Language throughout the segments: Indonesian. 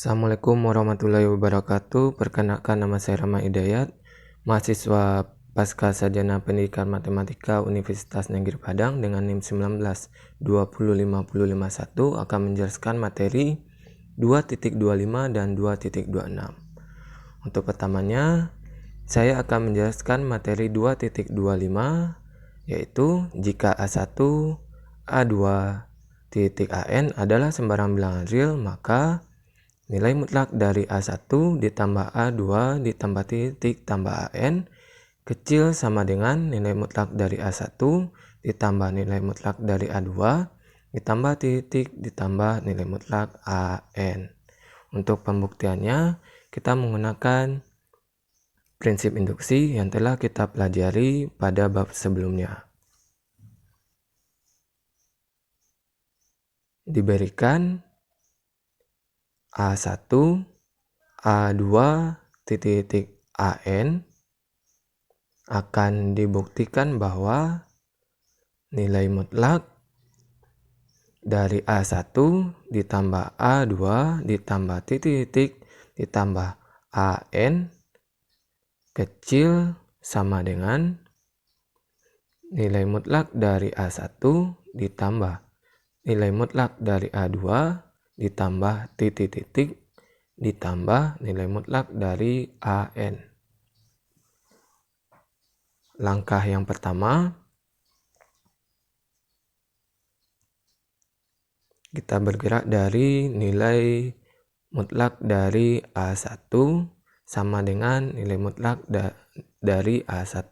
Assalamualaikum warahmatullahi wabarakatuh. Perkenalkan, nama saya Rama Hidayat, mahasiswa Pasca Sarjana Pendidikan Matematika Universitas Negeri Padang dengan NIM 19 20551 akan menjelaskan materi 2.25 dan 2.26. Untuk pertamanya, saya akan menjelaskan materi 2.25, yaitu jika A1, A2, AN adalah sembarang bilangan real, maka nilai mutlak dari A1 ditambah A2 ditambah titik tambah AN kecil sama dengan nilai mutlak dari A1 ditambah nilai mutlak dari A2 ditambah titik ditambah nilai mutlak AN. Untuk pembuktiannya, kita menggunakan prinsip induksi yang telah kita pelajari pada bab sebelumnya. Diberikan A1, A2, AN akan dibuktikan bahwa nilai mutlak dari A1 ditambah A2 ditambah titik ditambah AN kecil sama dengan nilai mutlak dari A1 ditambah nilai mutlak dari A2 ditambah titik ditambah nilai mutlak dari AN. Langkah yang pertama, kita bergerak dari nilai mutlak dari A1 sama dengan nilai mutlak dari A1.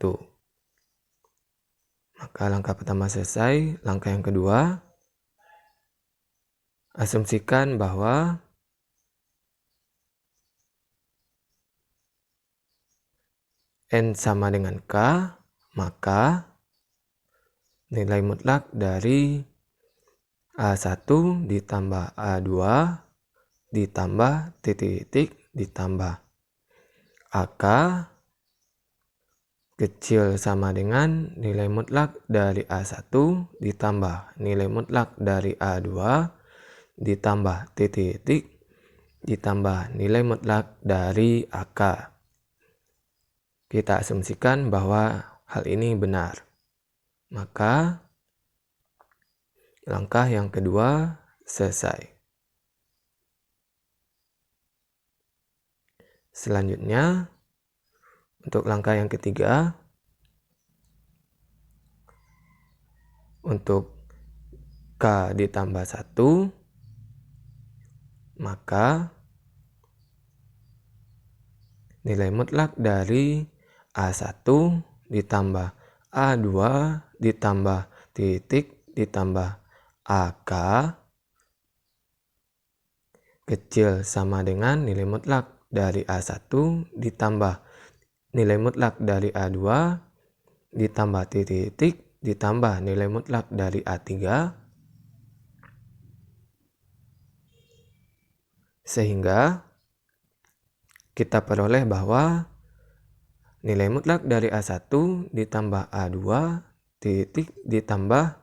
Maka langkah pertama selesai. Langkah yang kedua, asumsikan bahwa N sama dengan K, maka nilai mutlak dari A1 ditambah A2 ditambah titik ditambah AK kecil sama dengan nilai mutlak dari A1 ditambah nilai mutlak dari A2 ditambah titik ditambah nilai mutlak dari AK. Kita asumsikan bahwa hal ini benar. Maka langkah yang kedua selesai. Selanjutnya, untuk langkah yang ketiga, untuk K ditambah 1, maka nilai mutlak dari A1 ditambah A2 ditambah titik ditambah AK kecil sama dengan nilai mutlak dari A1 ditambah nilai mutlak dari A2 ditambah titik ditambah nilai mutlak dari A3 sehingga kita peroleh bahwa nilai mutlak dari A1 ditambah A2 titik ditambah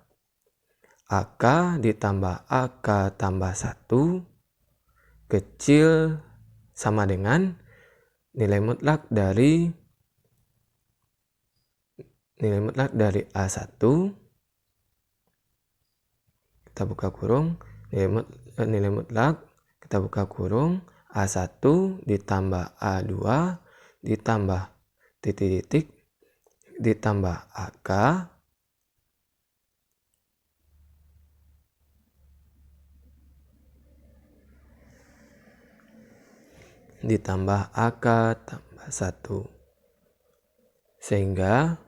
AK ditambah AK tambah 1 kecil sama dengan nilai mutlak dari A1, kita buka kurung, nilai mutlak kita buka kurung A1 ditambah A2 ditambah titik ditambah AK ditambah AK tambah 1. Sehingga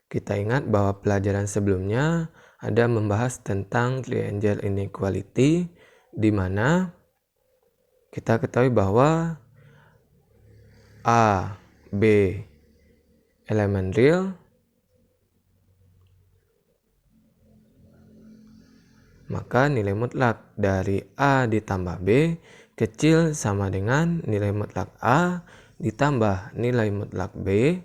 kita ingat bahwa pelajaran sebelumnya ada membahas tentang triangle inequality, di mana kita ketahui bahwa A, B elemen real, maka nilai mutlak dari A ditambah B kecil sama dengan nilai mutlak A ditambah nilai mutlak B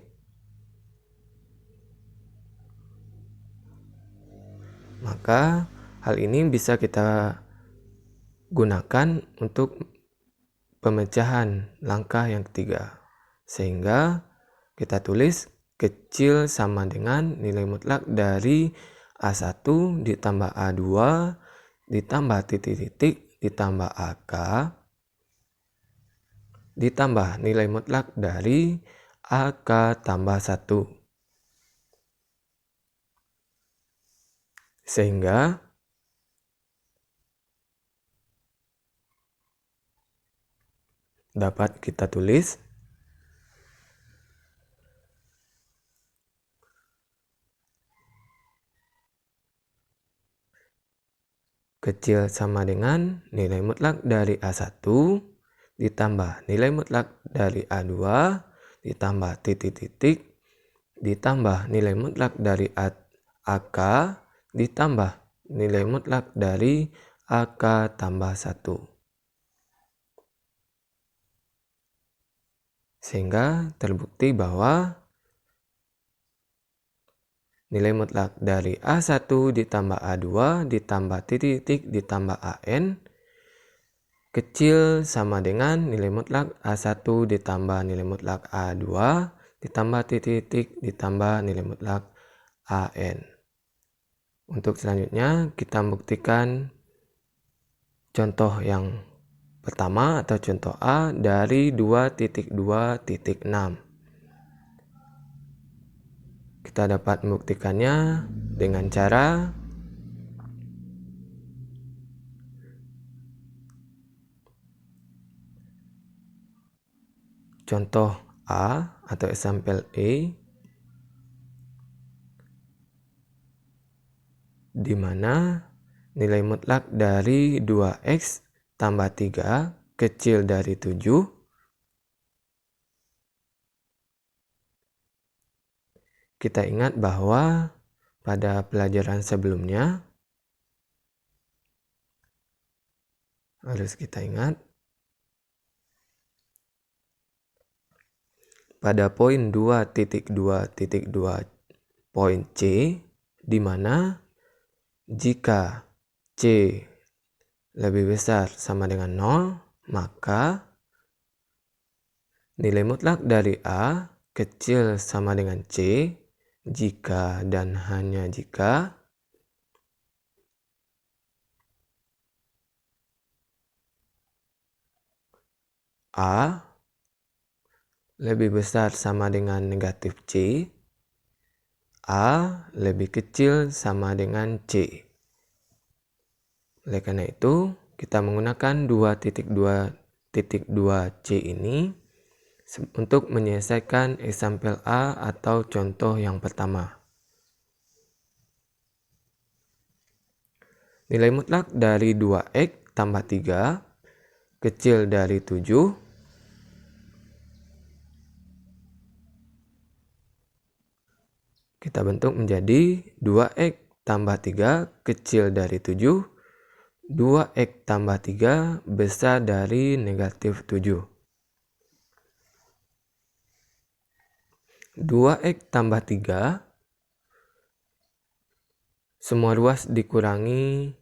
maka Hal ini bisa kita gunakan untuk pemecahan langkah yang ketiga. Sehingga kita tulis kecil sama dengan nilai mutlak dari A1 ditambah A2 ditambah titik-titik ditambah AK ditambah nilai mutlak dari AK tambah 1. Sehingga dapat kita tulis kecil sama dengan nilai mutlak dari A1 ditambah nilai mutlak dari A2 ditambah titik-titik ditambah nilai mutlak dari AK ditambah nilai mutlak dari AK tambah 1. Sehingga terbukti bahwa nilai mutlak dari A1 ditambah A2 ditambah titik-titik ditambah AN kecil sama dengan nilai mutlak A1 ditambah nilai mutlak A2 ditambah titik-titik ditambah nilai mutlak AN. Untuk selanjutnya kita buktikan contoh yang pertama atau contoh A dari 2.2.6. Kita dapat membuktikannya dengan cara contoh A atau example A, di mana nilai mutlak dari 2x tambah 3 kecil dari 7. Kita ingat bahwa pada pelajaran sebelumnya harus kita ingat pada poin 2.2.2 poin C, di mana jika C lebih besar sama dengan 0, maka nilai mutlak dari A kecil sama dengan C jika dan hanya jika A lebih besar sama dengan negatif C, A lebih kecil sama dengan C. Oleh karena itu, kita menggunakan 2.2.2C ini untuk menyelesaikan example A atau contoh yang pertama. Nilai mutlak dari 2x tambah 3 kecil dari 7. Kita bentuk menjadi 2x tambah 3 kecil dari 7. 2x tambah 3 besar dari negatif 7. 2x tambah 3, semua ruas dikurangi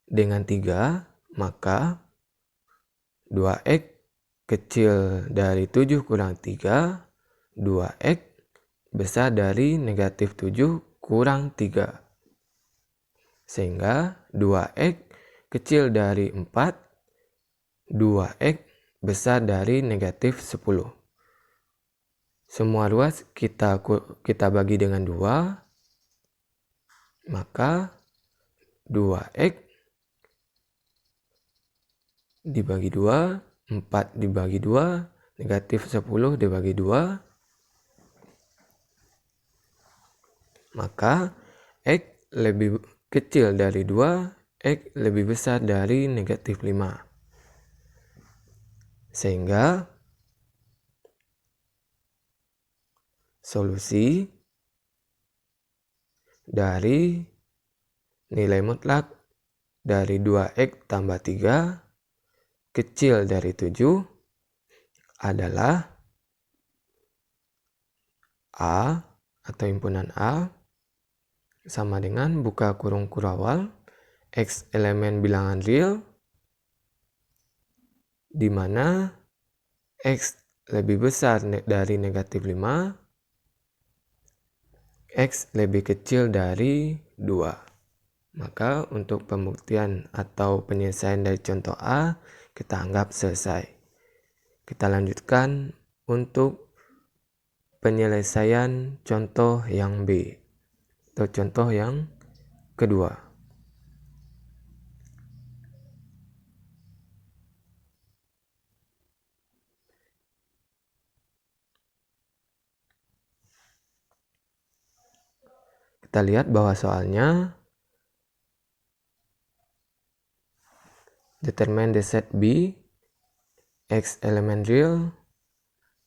dengan 3, maka 2x kecil dari 7 kurang 3, 2x besar dari negatif 7 kurang 3. Sehingga 2x kecil dari 4, 2x besar dari negatif 10. Semua ruas kita bagi dengan 2, maka 2x dibagi 2, 4 dibagi 2, negatif 10 dibagi 2, maka x lebih kecil dari 2, x lebih besar dari negatif 5. Sehingga solusi dari nilai mutlak dari 2x tambah 3 kecil dari 7 adalah A atau himpunan A sama dengan buka kurung kurawal X elemen bilangan real, di mana X lebih besar dari negatif 5, X lebih kecil dari 2. Maka untuk pembuktian atau penyelesaian dari contoh A, kita anggap selesai. Kita lanjutkan untuk penyelesaian contoh yang B, atau contoh yang kedua. Kita lihat bahwa soalnya determine the set B, X elemen real,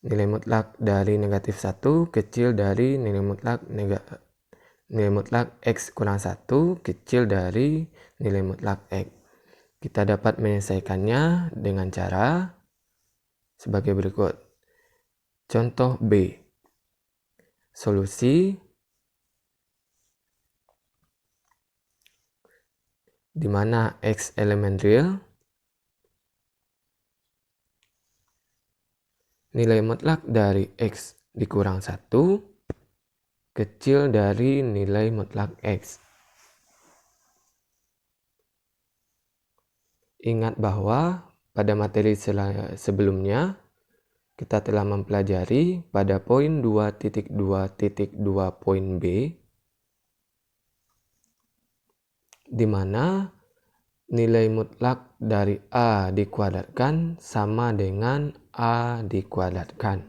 nilai mutlak dari negatif 1 kecil dari nilai mutlak X kurang 1 kecil dari nilai mutlak X. Kita dapat menyelesaikannya dengan cara sebagai berikut. Contoh B. Solusi di mana X elemen real, nilai mutlak dari X dikurang 1 kecil dari nilai mutlak X. Ingat bahwa pada materi sebelumnya kita telah mempelajari pada poin 2.2.2 poin B, di mana nilai mutlak dari A dikuadratkan sama dengan A dikuadratkan.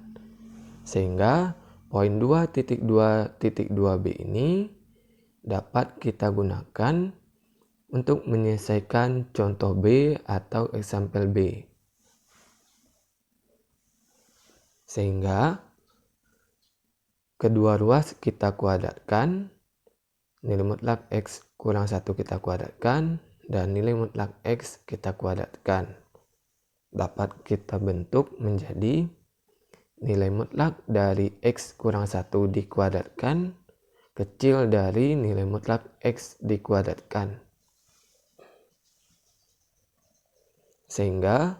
Sehingga poin 2.2.2b ini dapat kita gunakan untuk menyelesaikan contoh B atau example B. Sehingga kedua ruas kita kuadratkan, nilai mutlak X kurang 1 kita kuadratkan, dan nilai mutlak X kita kuadratkan. Dapat kita bentuk menjadi nilai mutlak dari X kurang 1 dikuadratkan kecil dari nilai mutlak X dikuadratkan. Sehingga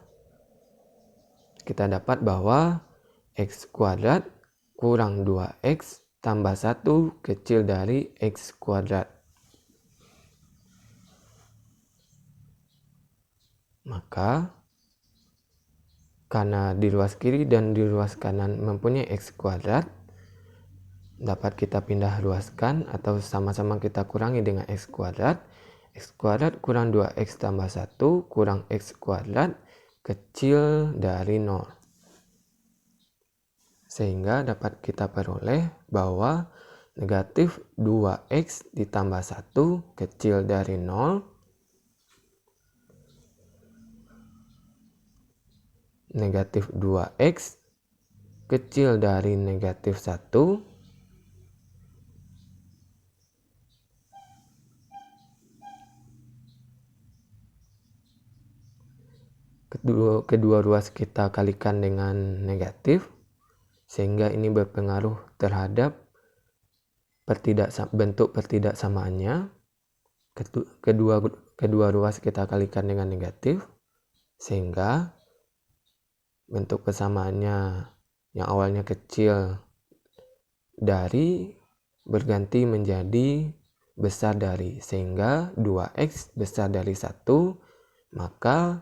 kita dapat bahwa X kuadrat kurang 2X tambah 1 kecil dari X kuadrat. Maka karena di ruas kiri dan di ruas kanan mempunyai X kuadrat, dapat kita pindah ruaskan atau sama-sama kita kurangi dengan X kuadrat. X kuadrat kurang 2X tambah 1 kurang X kuadrat kecil dari 0. Sehingga dapat kita peroleh bahwa negatif 2X ditambah 1 kecil dari 0 negatif 2X kecil dari negatif 1 kedua ruas kita kalikan dengan negatif, sehingga ini berpengaruh terhadap bentuk pertidaksamaannya. Kedua ruas kita kalikan dengan negatif, sehingga bentuk persamaannya yang awalnya kecil dari berganti menjadi besar dari, sehingga 2X besar dari 1, maka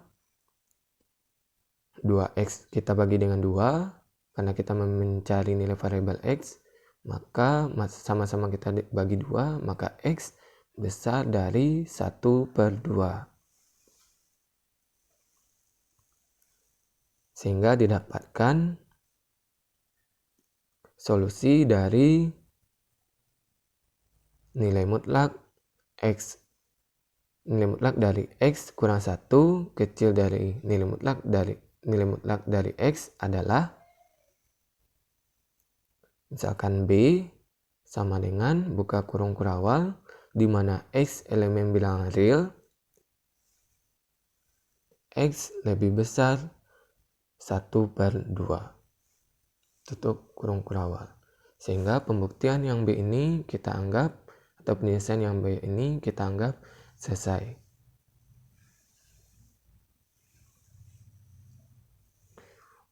2X kita bagi dengan 2 karena kita mencari nilai variabel X, maka sama-sama kita bagi 2, maka X besar dari 1/2. Sehingga didapatkan solusi dari nilai mutlak dari X kurang 1 kecil dari nilai mutlak dari X adalah misalkan B sama dengan buka kurung kurawal, di mana X elemen bilangan real, X lebih besar 1/2, tutup kurung kurawal. Sehingga pembuktian yang B ini kita anggap, atau penyelesaian yang B ini kita anggap selesai.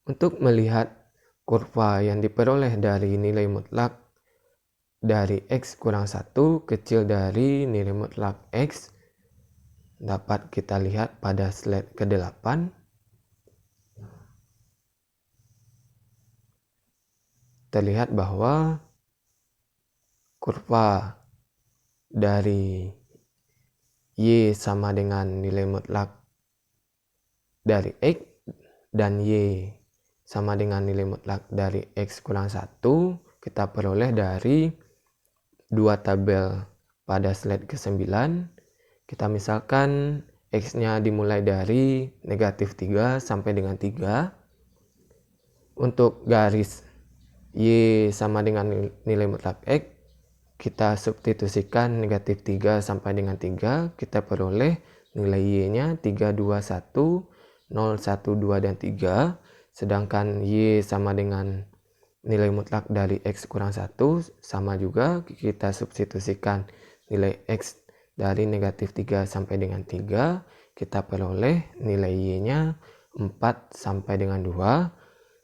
Untuk melihat kurva yang diperoleh dari nilai mutlak dari X kurang 1 kecil dari nilai mutlak X dapat kita lihat pada slide ke-8. Terlihat bahwa kurva dari Y sama dengan nilai mutlak dari X dan Y sama dengan nilai mutlak dari X kurang 1 kita peroleh dari dua tabel pada slide ke-9. Kita misalkan X-nya dimulai dari negatif 3 sampai dengan 3. Untuk garis Y sama dengan nilai mutlak X, kita substitusikan negatif 3 sampai dengan 3, kita peroleh nilai Y-nya 3, 2, 1, 0, 1, 2, dan 3. Sedangkan Y sama dengan nilai mutlak dari X kurang 1 sama juga, kita substitusikan nilai X dari negatif 3 sampai dengan 3, kita peroleh nilai Y-nya 4 sampai dengan 2.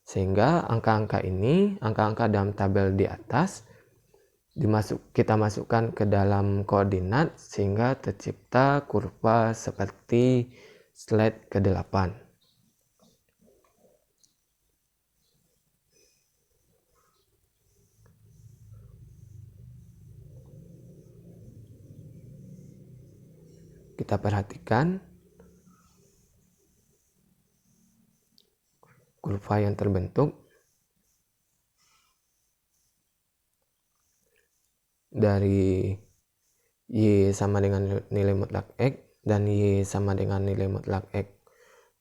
Sehingga angka-angka ini, angka-angka dalam tabel di atas, kita masukkan ke dalam koordinat sehingga tercipta kurva seperti slide ke-8. Kita perhatikan kurva yang terbentuk dari Y sama dengan nilai mutlak X dan Y sama dengan nilai mutlak X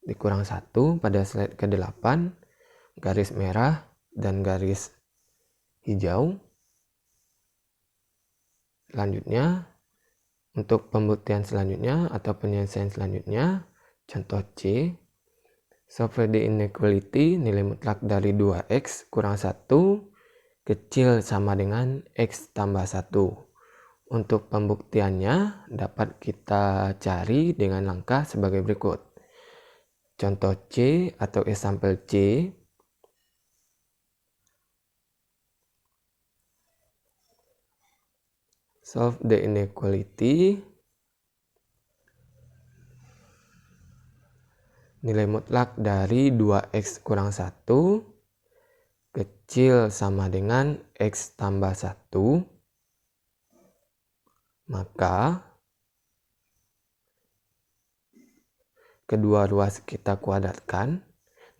dikurang 1 pada slide ke-8, garis merah dan garis hijau. Selanjutnya, untuk pembuktian selanjutnya atau penyelesaian selanjutnya, contoh C, solve the inequality nilai mutlak dari 2x kurang 1 kecil sama dengan x tambah 1. Untuk pembuktiannya dapat kita cari dengan langkah sebagai berikut. Contoh C atau example C, solve the inequality nilai mutlak dari 2x kurang 1 kecil sama dengan x tambah 1. Maka kedua ruas kita kuadratkan.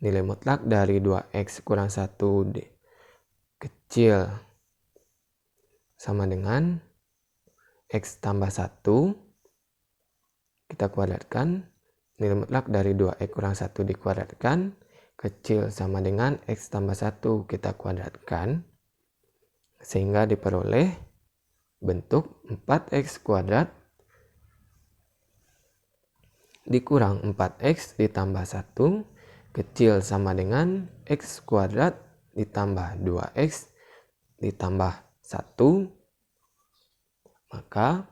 Nilai mutlak dari 2x kurang 1 kecil sama dengan x tambah 1. Kita kuadratkan. Nilai mutlak dari 2x kurang 1 dikuadratkan. Kecil sama dengan x tambah 1 kita kuadratkan. Sehingga diperoleh bentuk 4x kuadrat dikurang 4x ditambah 1 kecil sama dengan x kuadrat ditambah 2x ditambah 1. Maka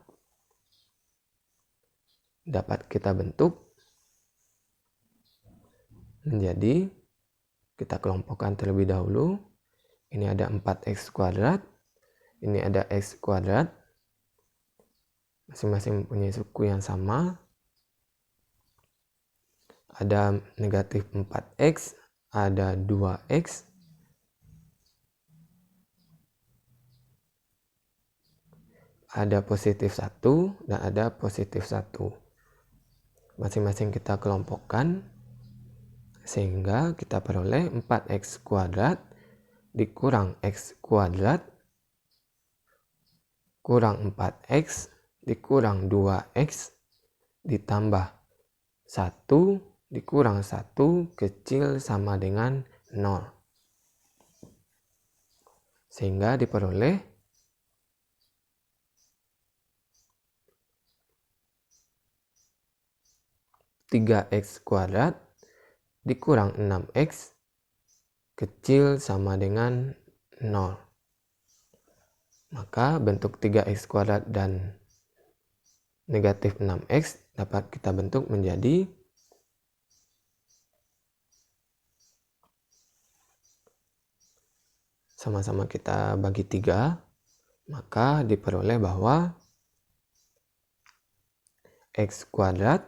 dapat kita bentuk menjadi, kita kelompokkan terlebih dahulu. Ini ada 4x kuadrat, ini ada x kuadrat, masing-masing mempunyai suku yang sama. Ada negatif 4x, ada 2x, ada positif 1, dan ada positif 1. Masing-masing kita kelompokkan, sehingga kita peroleh 4x kuadrat dikurang x kuadrat kurang 4x dikurang 2x ditambah 1 dikurang 1 kecil sama dengan 0. Sehingga diperoleh 3x kuadrat dikurang 6x kecil sama dengan 0. Maka bentuk 3x kuadrat dan negatif 6x dapat kita bentuk menjadi sama-sama kita bagi 3, maka diperoleh bahwa X kuadrat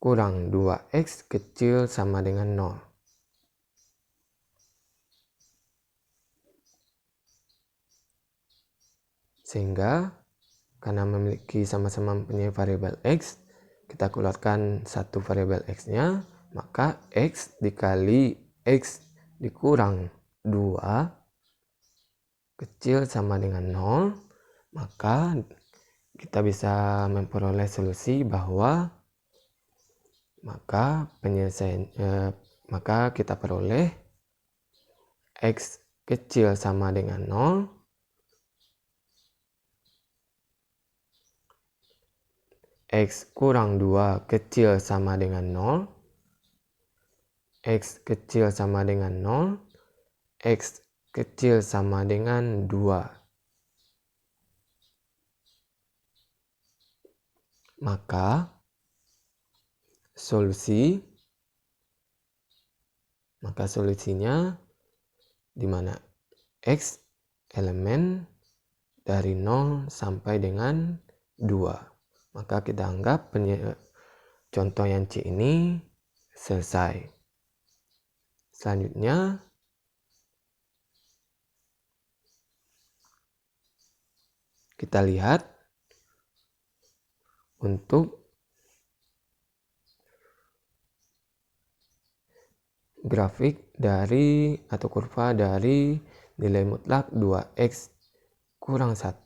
kurang 2X kecil sama dengan 0. Sehingga karena memiliki sama-sama mempunyai variabel X, kita keluarkan satu variabel X-nya, maka X dikali X dikurang 2 kecil sama dengan 0, maka kita bisa memperoleh solusi bahwa maka kita peroleh X kecil sama dengan 0, X kurang 2 kecil sama dengan 0, X kecil sama dengan 0, X kecil sama dengan 2. Maka solusinya di mana X elemen dari 0 sampai dengan 2. Maka kita anggap contoh yang C ini selesai. Selanjutnya kita lihat untuk grafik dari atau kurva dari nilai mutlak 2X kurang 1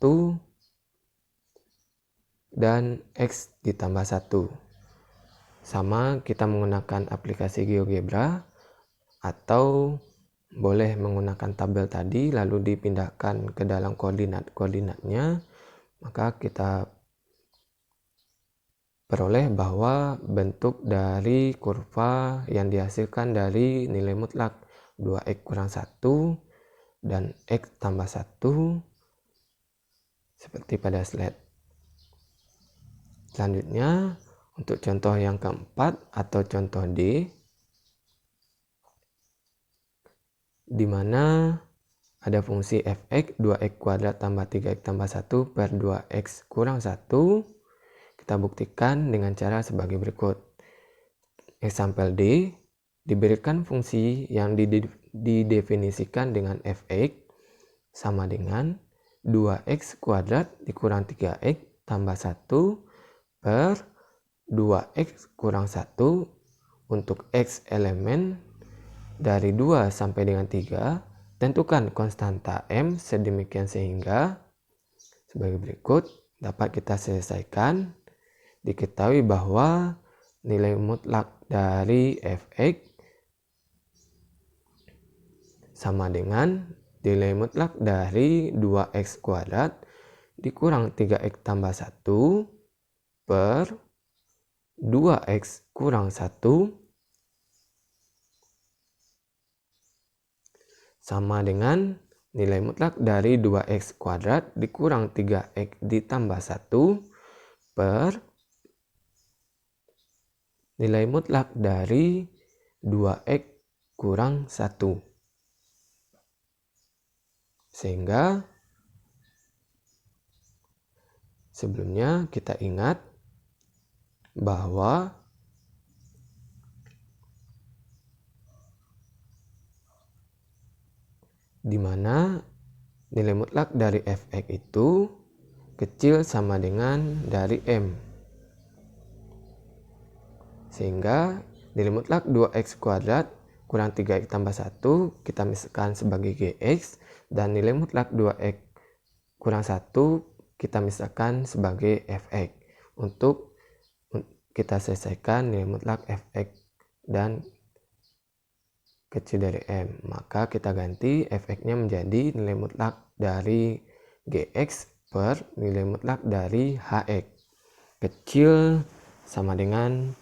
dan X ditambah 1. Sama kita menggunakan aplikasi GeoGebra atau boleh menggunakan tabel tadi lalu dipindahkan ke dalam koordinatnya, maka kita peroleh bahwa bentuk dari kurva yang dihasilkan dari nilai mutlak 2X kurang 1 dan X tambah 1 seperti pada slide. Selanjutnya untuk contoh yang keempat atau contoh D, di mana ada fungsi fx 2x kuadrat tambah 3x tambah 1 per 2x kurang 1. Kita buktikan dengan cara sebagai berikut. Example D, diberikan fungsi yang didefinisikan dengan fx sama dengan 2x kuadrat dikurang 3x tambah 1 per 2x kurang 1 untuk x elemen dari 2 sampai dengan 3. Tentukan konstanta M sedemikian sehingga sebagai berikut dapat kita selesaikan. Diketahui bahwa nilai mutlak dari fx sama dengan nilai mutlak dari 2x kuadrat dikurang 3x tambah 1 per 2x kurang 1 sama dengan nilai mutlak dari 2x kuadrat dikurang 3x ditambah 1 per nilai mutlak dari 2x kurang 1. Sehingga sebelumnya kita ingat bahwa di mana nilai mutlak dari fx itu kecil sama dengan dari M. Sehingga nilai mutlak 2x kuadrat kurang 3x tambah 1 kita misalkan sebagai gx, dan nilai mutlak 2x kurang 1 kita misalkan sebagai fx. Untuk kita selesaikan nilai mutlak fx dan kecil dari M, maka kita ganti fx-nya menjadi nilai mutlak dari gx per nilai mutlak dari hx kecil sama dengan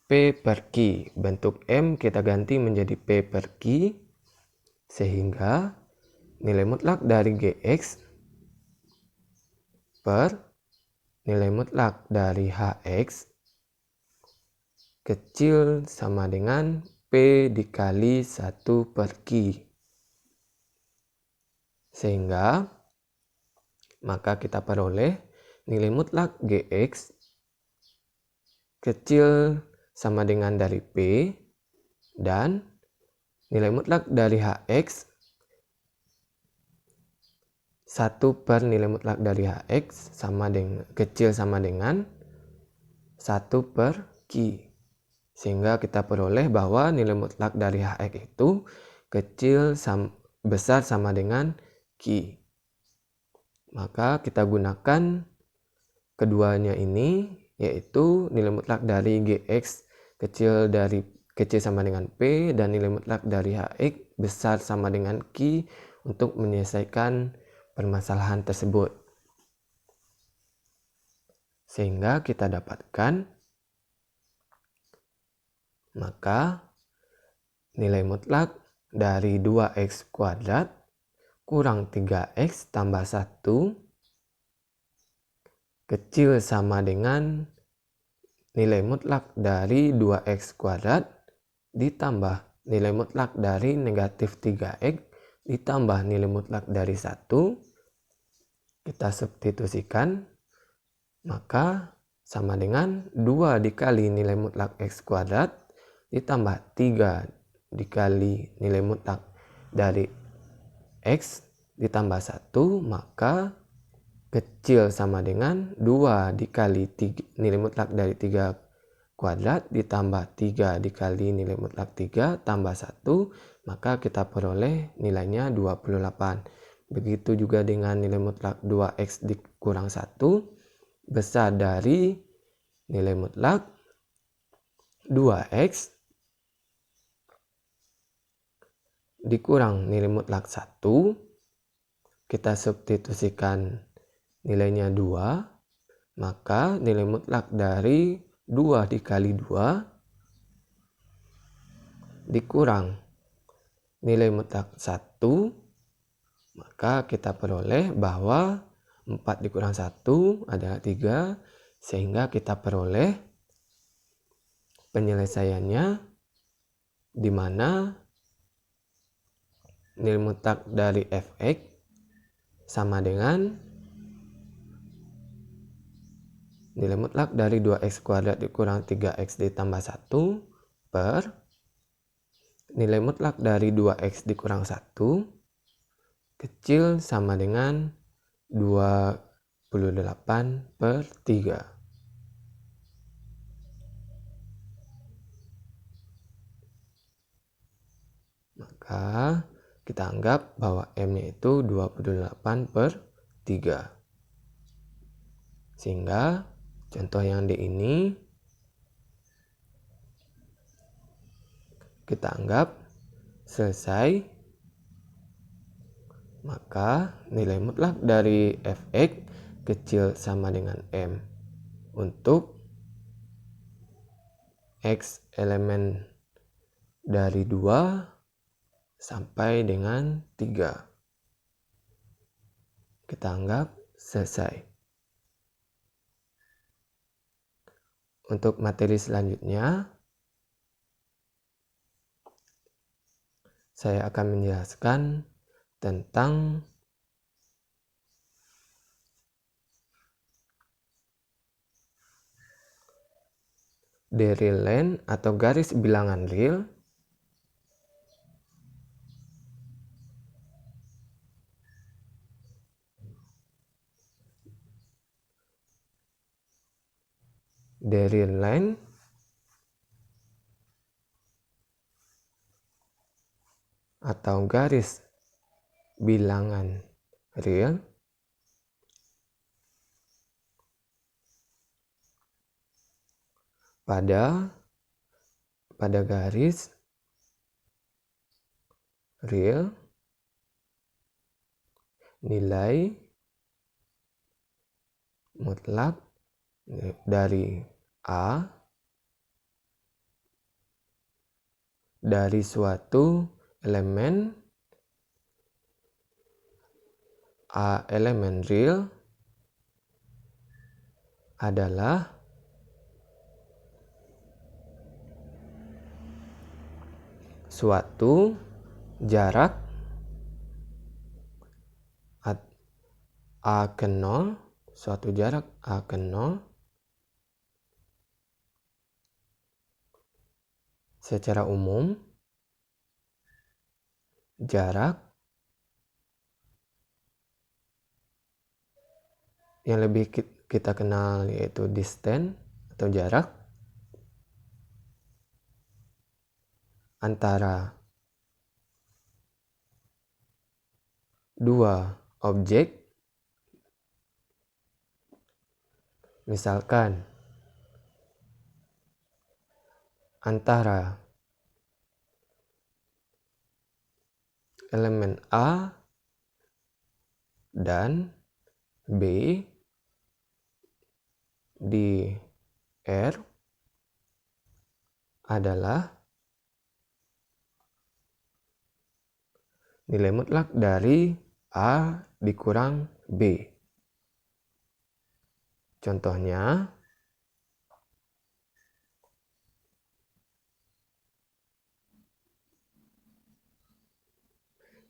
P per Q. Bentuk M kita ganti menjadi P per Q, sehingga nilai mutlak dari Gx per nilai mutlak dari Hx kecil sama dengan P dikali 1 per Q. Sehingga maka kita peroleh nilai mutlak Gx kecil sama dengan dari P dan nilai mutlak dari Hx 1 per nilai mutlak dari Hx kecil sama dengan 1 per Q. Sehingga kita peroleh bahwa nilai mutlak dari Hx itu besar sama dengan Q. Maka kita gunakan keduanya ini, yaitu nilai mutlak dari Gx kecil sama dengan P dan nilai mutlak dari Hx besar sama dengan Q untuk menyelesaikan permasalahan tersebut. Sehingga kita dapatkan maka nilai mutlak dari 2x kuadrat kurang 3x tambah 1 kecil sama dengan nilai mutlak dari 2x kuadrat ditambah nilai mutlak dari negatif 3x ditambah nilai mutlak dari 1. Kita substitusikan, maka sama dengan 2 dikali nilai mutlak x kuadrat ditambah 3 dikali nilai mutlak dari x ditambah 1, maka kecil sama dengan 2 dikali nilai mutlak dari 3 kuadrat ditambah 3 dikali nilai mutlak 3 tambah 1, maka kita peroleh nilainya 28. Begitu juga dengan nilai mutlak 2x dikurang 1 besar dari nilai mutlak 2x dikurang nilai mutlak 1. Kita substitusikan nilainya 2, maka nilai mutlak dari 2 dikali 2 dikurang nilai mutlak 1, maka kita peroleh bahwa 4 dikurang 1 adalah 3, sehingga kita peroleh penyelesaiannya di mana nilai mutlak dari fx sama dengan nilai mutlak dari 2x kuadrat dikurang 3x ditambah 1 per nilai mutlak dari 2x dikurang 1 kecil sama dengan 28 per 3. Maka kita anggap bahwa M-nya itu 28 per 3. Sehingga contoh yang D ini kita anggap selesai. Maka nilai mutlak dari fx kecil sama dengan M untuk x elemen dari 2 sampai dengan 3. Kita anggap selesai. Untuk materi selanjutnya, saya akan menjelaskan tentang real atau garis bilangan real, real line, atau garis bilangan real, pada garis real nilai mutlak dari A dari suatu elemen A elemen real adalah suatu jarak A ke 0, suatu jarak A ke 0, secara umum jarak yang lebih kita kenal yaitu distance atau jarak antara dua objek, misalkan antara elemen A dan B di R adalah nilai mutlak dari A dikurang B. Contohnya,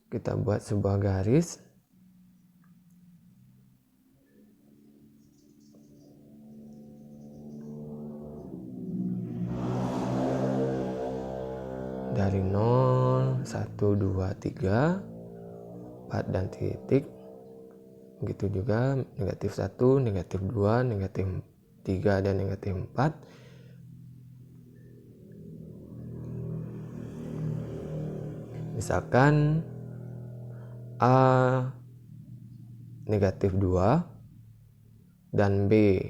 kita buat sebuah garis dari 0, 1, 2, 3, 4 dan titik. Begitu juga negatif 1, negatif 2, negatif 3, dan negatif 4. Misalkan A negatif 2 dan B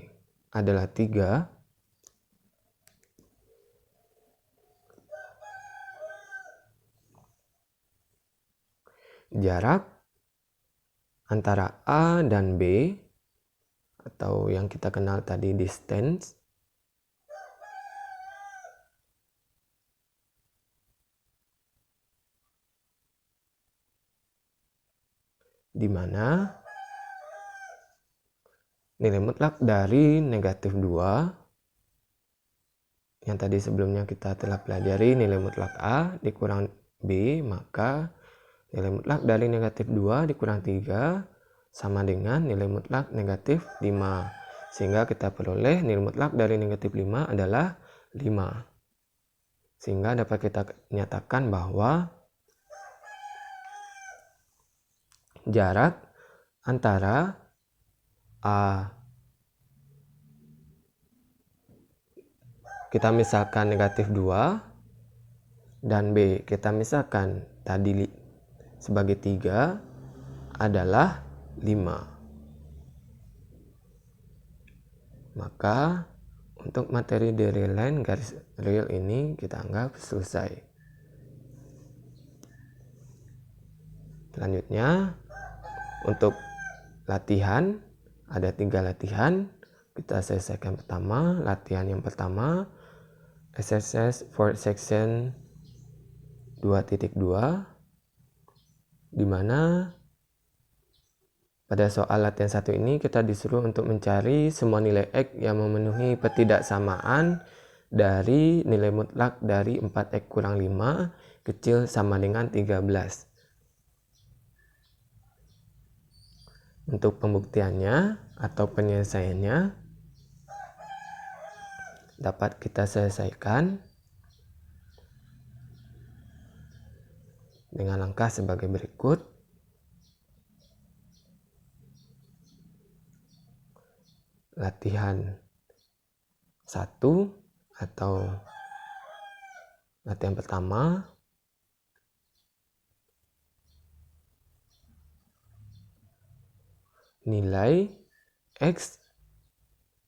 adalah 3, jarak antara A dan B atau yang kita kenal tadi distance di mana nilai mutlak dari negatif 2 yang tadi sebelumnya kita telah pelajari nilai mutlak A dikurang B, maka nilai mutlak dari negatif 2 dikurang 3 sama dengan nilai mutlak negatif 5. Sehingga kita peroleh nilai mutlak dari negatif 5 adalah 5. Sehingga dapat kita nyatakan bahwa jarak antara A kita misalkan negatif 2 dan B kita misalkan tadi sebagai 3 adalah 5. Maka untuk materi di real line garis real ini kita anggap selesai. Selanjutnya untuk latihan ada 3 latihan. Kita selesaikan pertama. Latihan yang pertama exercise for section 2.2 di mana pada soal latihan 1 ini kita disuruh untuk mencari semua nilai X yang memenuhi ketidaksamaan dari nilai mutlak dari 4X kurang 5 kecil sama dengan 13. Untuk pembuktiannya atau penyelesaiannya dapat kita selesaikan dengan langkah sebagai berikut. Latihan 1 atau latihan pertama nilai X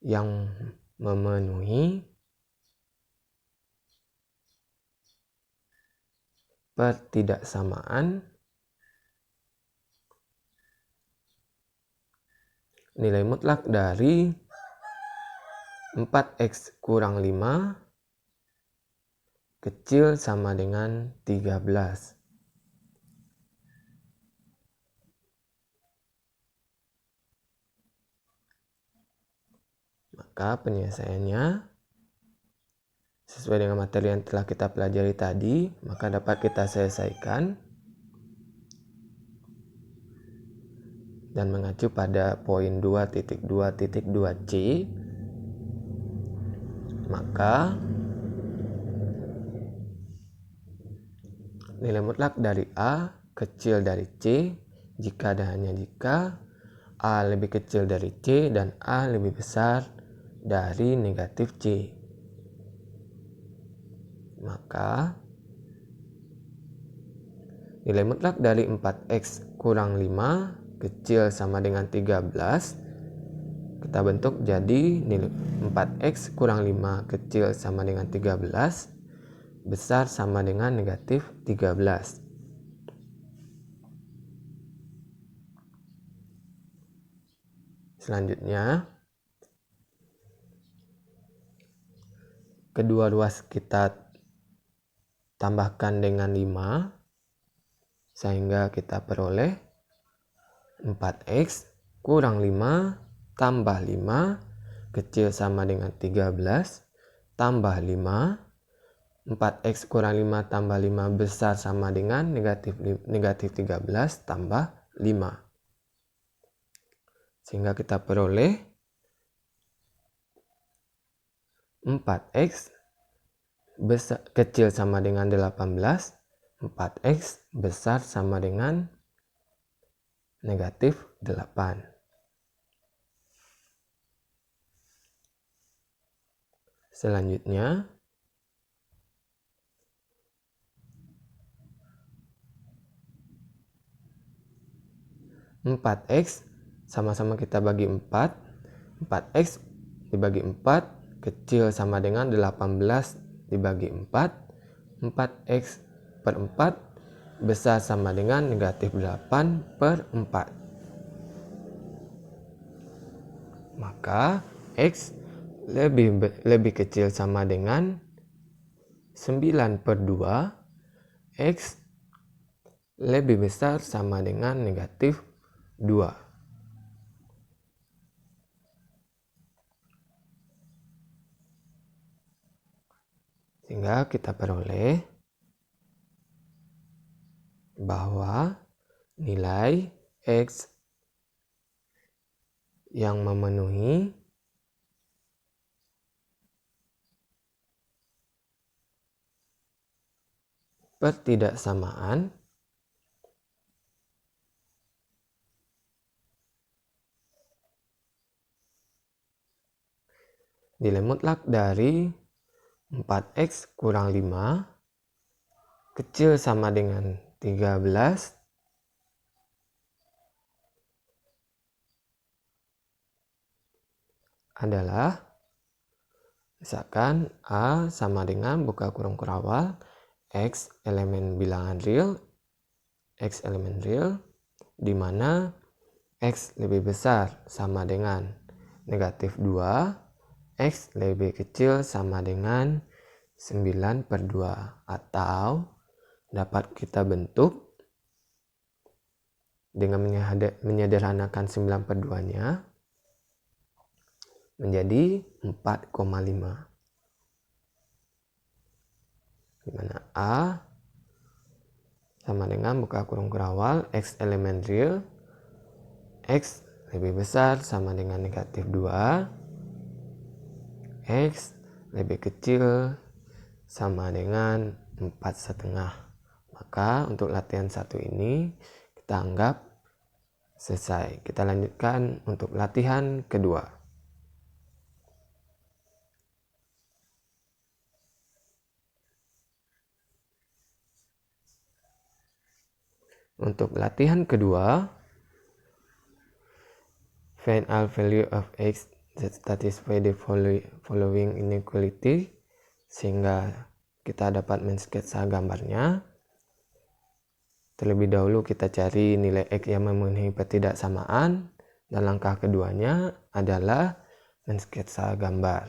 yang memenuhi pertidaksamaan nilai mutlak dari 4X kurang 5 kecil sama dengan 13. Maka penyelesaiannya sesuai dengan materi yang telah kita pelajari tadi, maka dapat kita selesaikan dan mengacu pada poin 2.2.2c, maka nilai mutlak dari A kecil dari C jika dan hanya jika A lebih kecil dari C dan A lebih besar dari negatif C. Maka nilai mutlak dari 4x kurang 5 kecil sama dengan 13 kita bentuk jadi nilai 4x kurang 5 kecil sama dengan 13 besar sama dengan negatif 13. Selanjutnya, kedua ruas kita tambahkan dengan 5 sehingga kita peroleh 4x kurang 5 tambah 5 kecil sama dengan 13 tambah 5. 4x kurang 5 tambah 5 besar sama dengan negatif 13 tambah 5. Sehingga kita peroleh 4x besar, kecil sama dengan 18, 4x besar sama dengan negatif 8. Selanjutnya, empat x sama-sama kita bagi 4. 4x dibagi 4 kecil sama dengan 18 dibagi 4. 4x per 4 besar sama dengan negatif 8 per 4. Maka x lebih kecil sama dengan 9 per 2. X lebih besar sama dengan negatif 2. Sehingga kita peroleh bahwa nilai X yang memenuhi pertidaksamaan nilai mutlak dari 4x kurang 5 kecil sama dengan 13 adalah misalkan A sama dengan buka kurung kurawal X elemen bilangan real, X elemen real, di mana X lebih besar sama dengan negatif 2, X lebih kecil sama dengan 9 per 2, atau dapat kita bentuk dengan menyederhanakan 9 per 2-nya menjadi 4,5. Di mana A sama dengan buka kurung kurawal X elemen real, X lebih besar sama dengan negatif 2, X lebih kecil sama dengan 4,5. Maka untuk latihan 1 ini kita anggap selesai. Kita lanjutkan untuk latihan kedua. Untuk latihan kedua, find all value of X that satisfy the following inequality, sehingga kita dapat mensketsa gambarnya. Terlebih dahulu kita cari nilai X yang memenuhi pertidaksamaan, dan langkah keduanya adalah mensketsa gambar.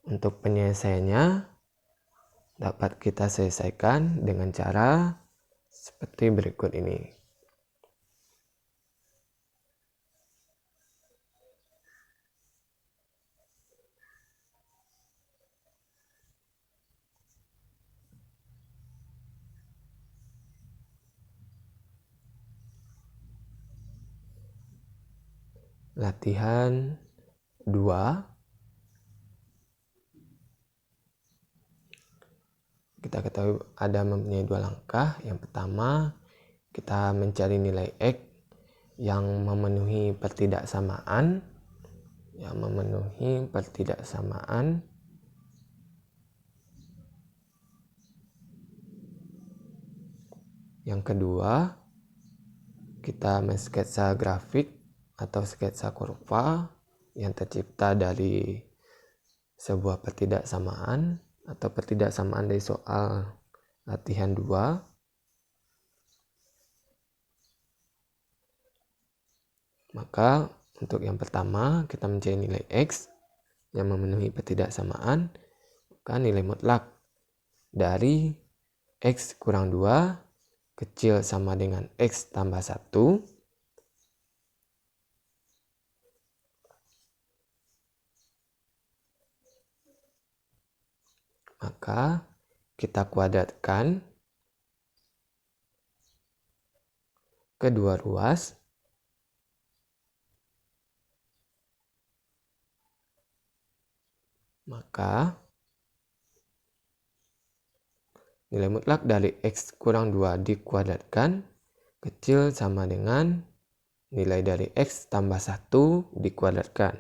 Untuk penyelesaiannya dapat kita selesaikan dengan cara seperti berikut ini. latihan 2. Kita ketahui ada mempunyai 2 langkah. Yang pertama, kita mencari nilai X yang memenuhi pertidaksamaan. Yang kedua, kita mensketsa grafik atau sketsa kurva yang tercipta dari sebuah pertidaksamaan atau pertidaksamaan dari soal latihan 2. Maka untuk yang pertama kita mencari nilai X yang memenuhi pertidaksamaan, maka nilai mutlak dari X kurang 2 kecil sama dengan X tambah 1. Maka kita kuadratkan kedua ruas. Maka nilai mutlak dari X kurang 2 dikuadratkan kecil sama dengan nilai dari X tambah 1 dikuadratkan.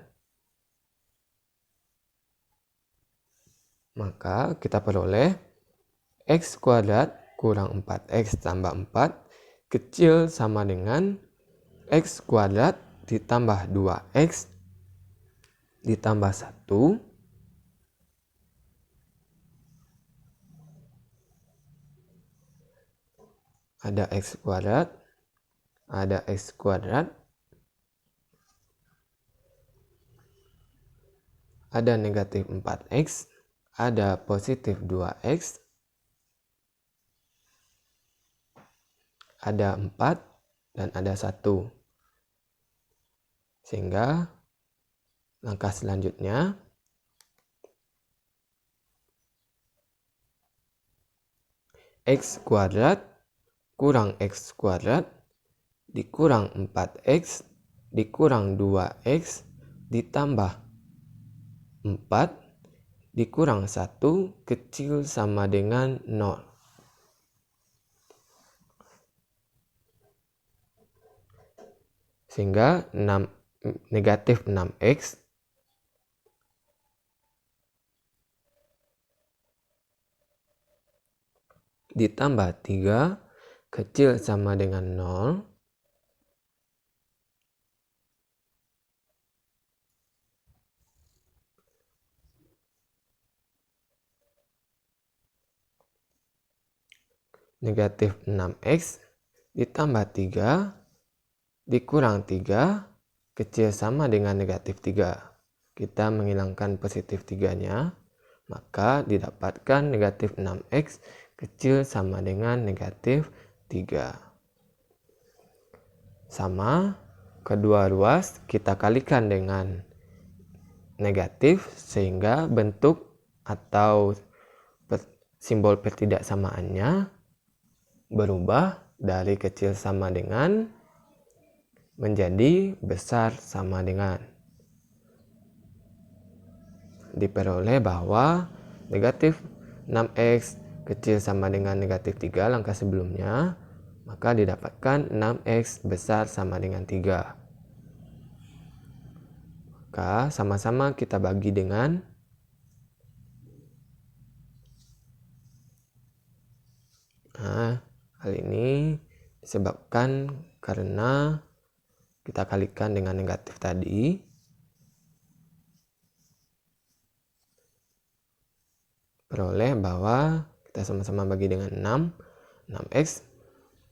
Maka kita peroleh X kuadrat kurang 4X tambah 4 kecil sama dengan X kuadrat ditambah 2X ditambah 1 ada X kuadrat, ada X kuadrat, ada negatif 4X, ada positif 2X, ada 4, dan ada 1. Sehingga langkah selanjutnya X kuadrat kurang X kuadrat dikurang 4X dikurang 2X ditambah 4 dikurang 1 kecil sama dengan 0. Sehingga negatif 6X ditambah 3 kecil sama dengan 0. Negatif 6X ditambah 3 dikurang 3 kecil sama dengan negatif 3. Kita menghilangkan positif 3-nya, maka didapatkan negatif 6X kecil sama dengan negatif 3. Sama, kedua ruas kita kalikan dengan negatif sehingga bentuk atau simbol pertidaksamaannya berubah dari kecil sama dengan menjadi besar sama dengan. Diperoleh bahwa negatif 6X kecil sama dengan negatif 3 langkah sebelumnya, maka didapatkan 6X besar sama dengan 3. Maka sama-sama kita bagi dengan hal ini disebabkan karena kita kalikan dengan negatif tadi. Peroleh bahwa kita sama-sama bagi dengan 6. 6X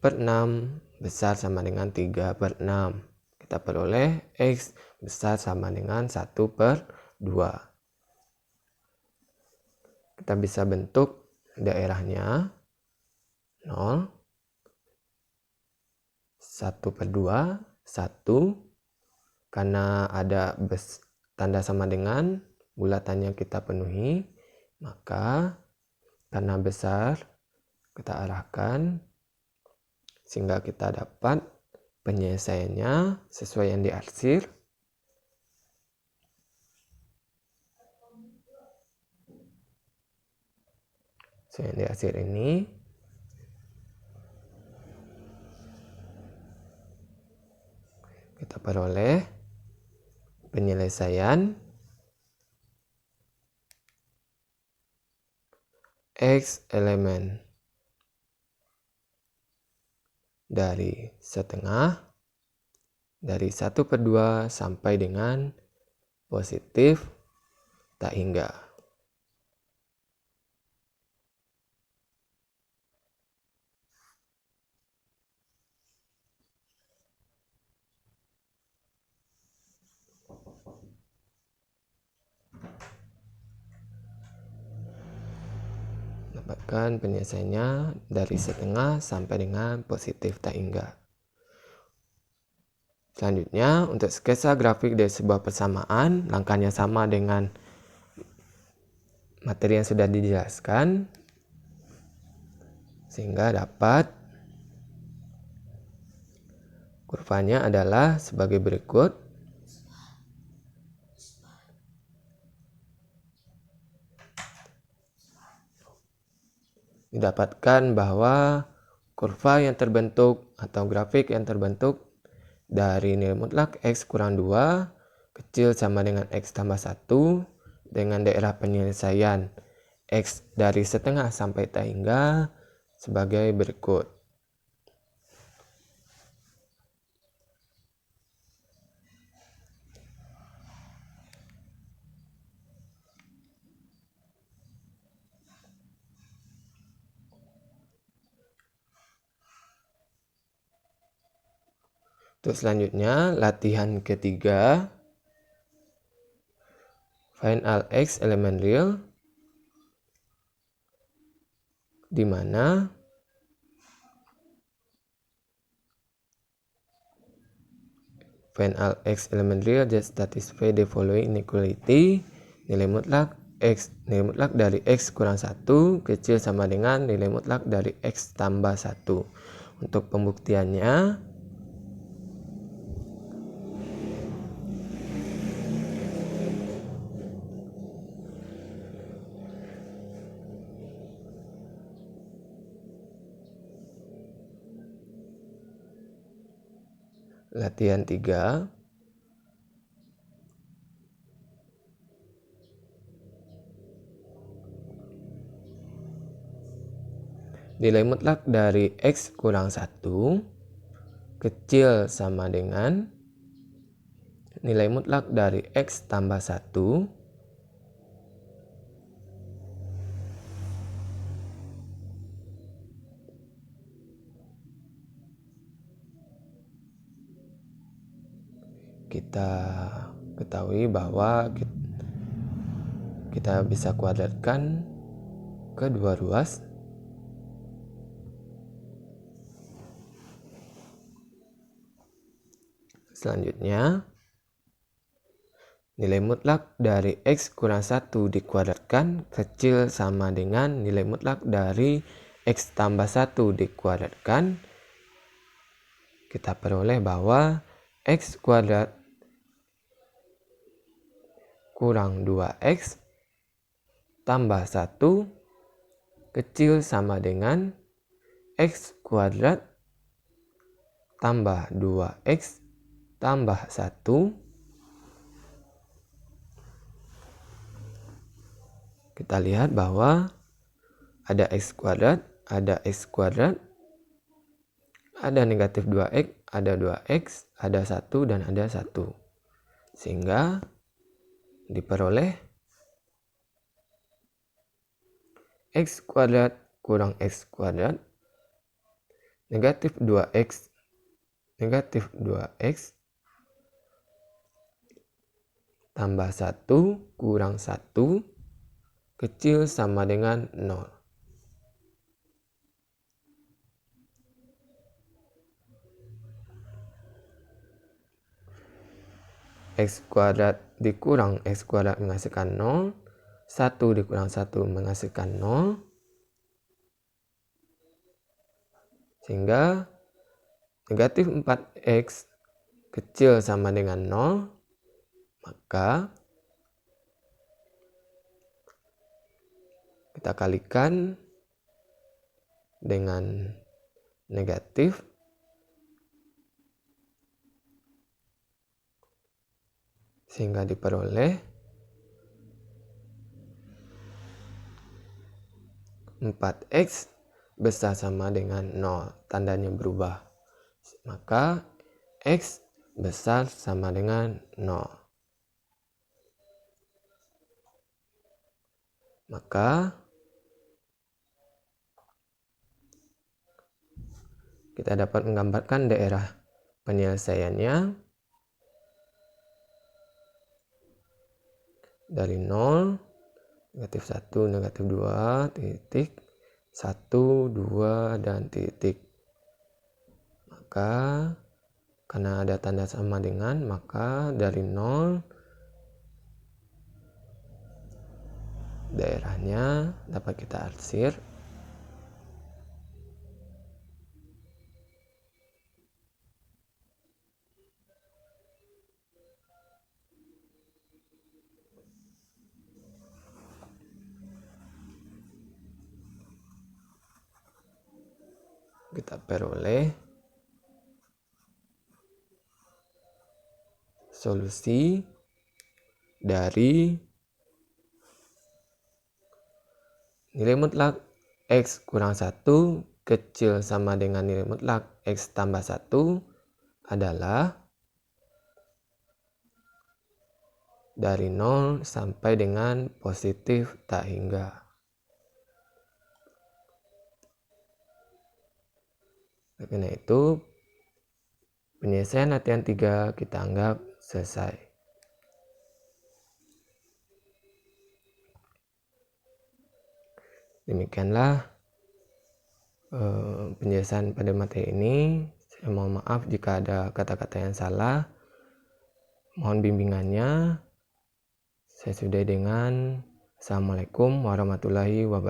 per 6 besar sama dengan 3 per 6. Kita peroleh X besar sama dengan 1 per 2. Kita bisa bentuk daerahnya 0, 1 per 2, 1. Karena ada tanda sama dengan, bulatannya kita penuhi. Maka karena besar, kita arahkan sehingga kita dapat penyelesaiannya sesuai yang diarsir. Yang di akhir ini kita peroleh penyelesaian X elemen dari setengah dari 1/2 sampai dengan positif tak hingga. Dapatkan penyelesaiannya dari setengah sampai dengan positif tak hingga. Selanjutnya, untuk sketsa grafik dari sebuah persamaan, langkahnya sama dengan materi yang sudah dijelaskan, sehingga dapat kurvanya adalah sebagai berikut. Didapatkan bahwa kurva yang terbentuk atau grafik yang terbentuk dari nilai mutlak X kurang 2 kecil sama dengan X tambah 1 dengan daerah penyelesaian X dari setengah sampai tak hingga sebagai berikut. Untuk selanjutnya, latihan ketiga, find all X elemen real, di mana find all X elemen real that satisfy the following inequality. Nilai mutlak dari X kurang 1 kecil sama dengan nilai mutlak dari X tambah 1. Untuk pembuktiannya, latihan 3, nilai mutlak dari X kurang 1 kecil sama dengan nilai mutlak dari X tambah 1 kita ketahui bahwa kita bisa kuadratkan kedua ruas. Selanjutnya, nilai mutlak dari X kurang 1 dikuadratkan kecil sama dengan nilai mutlak dari X tambah 1 dikuadratkan. Kita peroleh bahwa X kuadrat kurang 2X tambah 1 kecil sama dengan X kuadrat tambah 2X tambah 1. Kita lihat bahwa ada X kuadrat, ada X kuadrat, ada negatif 2X, ada 2X, ada 1, dan ada 1. Sehingga diperoleh X kuadrat kurang X kuadrat negatif 2X tambah 1 kurang 1 kecil sama dengan 0. X kuadrat dikurang X kuadrat menghasilkan 0. 1 dikurang 1 menghasilkan 0. Sehingga negatif 4X kecil sama dengan 0. Maka kita kalikan dengan negatif, sehingga diperoleh 4x besar sama dengan 0, tandanya berubah. Maka x besar sama dengan 0. Maka kita dapat menggambarkan daerah penyelesaiannya dari 0, negatif 1, negatif 2, titik, 1, 2, dan titik. Maka karena ada tanda sama dengan, maka dari 0 daerahnya dapat kita arsir. Kita peroleh solusi dari nilai mutlak x kurang 1 kecil sama dengan nilai mutlak x tambah 1 adalah dari 0 sampai dengan positif tak hingga. Karena itu, penyelesaian latihan 3 kita anggap selesai. Demikianlah penjelasan pada materi ini. Saya mohon maaf jika ada kata-kata yang salah. Mohon bimbingannya. Saya sudahi dengan Assalamualaikum warahmatullahi wabarakatuh.